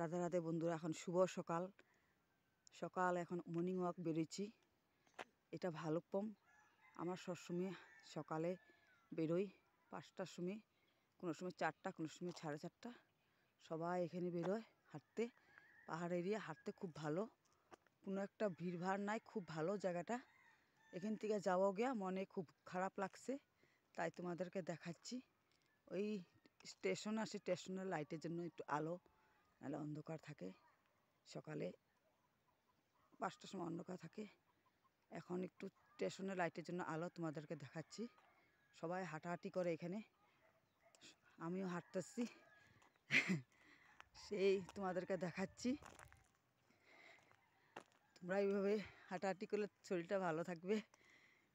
রাধে রাধে বন্ধুরা, এখন শুভ সকাল সকাল এখন মর্নিং ওয়াক বেরোচ্ছি। এটা ভালুকপম। আমার সবসময় সকালে বেরোই 5টার সময়, কোনো সময় 4টা, কোনো সময় 4:30। সবাই এখানে বেরোয় হাঁটতে। পাহাড় এরিয়া, হাঁটতে খুব ভালো, কোনো একটা ভিড়ভাড় নাই, খুব ভালো জায়গাটা। এখান থেকে যাওয়া গিয়া মনে খুব খারাপ লাগছে, তাই তোমাদেরকে দেখাচ্ছি। ওই স্টেশন আসে, স্টেশনের লাইটের জন্য একটু আলো, নাহলে অন্ধকার থাকে। সকালে 5টার সময় অন্ধকার থাকে, এখন একটু স্টেশনের লাইটের জন্য আলো। তোমাদেরকে দেখাচ্ছি। সবাই হাঁটাহাঁটি করে এখানে, আমিও হাঁটতেছি। সেই তোমাদেরকে দেখাচ্ছি। তোমরা এইভাবে হাঁটাহাঁটি করলে শরীরটা ভালো থাকবে,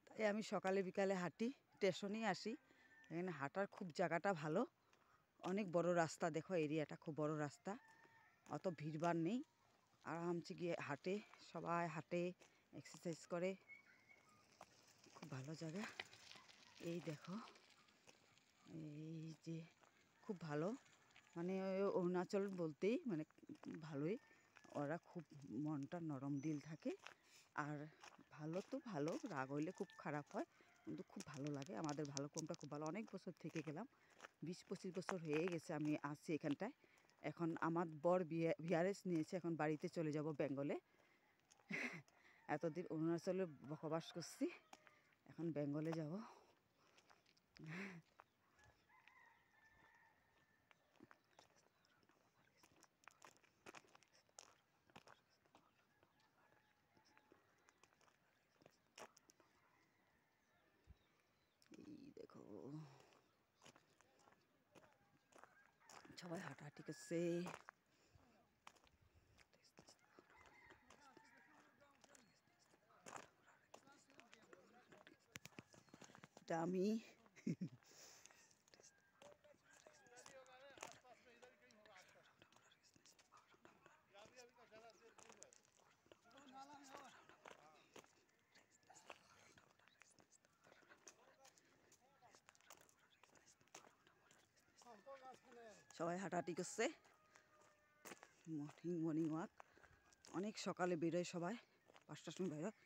তাই আমি সকালে বিকালে হাঁটি, স্টেশনেই আসি। এখানে হাঁটার খুব জায়গাটা ভালো, অনেক বড় রাস্তা। দেখো এরিয়াটা খুব বড় রাস্তা, অত ভিড়ভাড় নেই, আরামসে গিয়ে হাঁটে, সবাই হাঁটে, এক্সারসাইজ করে, খুব ভালো জায়গা। এই দেখো, এই যে খুব ভালো, মানে অরুণাচল বলতেই মানে ভালোই, ওরা খুব মনটা নরম দিল থাকে। আর ভালো তো ভালো, রাগ হইলে খুব খারাপ হয়, কিন্তু খুব ভালো লাগে। আমাদের ভালুকপমটা খুব ভালো, অনেক বছর থেকে গেলাম, 20-25 বছর হয়ে গেছে আমি আসছি এখানটায়। এখন আমার বর ভিআরএস নিয়েছে, এখন বাড়িতে চলে যাব বেঙ্গলে। এতদিন অরুণাচলে বসবাস করছি, এখন বেঙ্গলে যাব। এই দেখো সবাই হাঁটাহাঁটি করছে। এটা আমি সবাই হাঁটাহাঁটি করছে, মর্নিং ওয়াক। অনেক সকালে বেরোয় সবাই, 5টার সময় বেরোয়।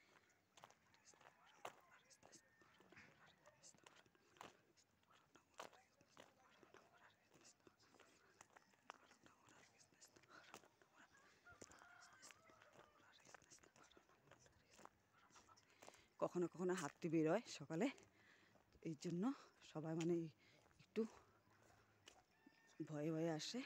কখনো কখনো হাঁটতে বেরোয় সকালে, এই জন্য সবাই মানে একটু ভয়ে ভয়ে আসে।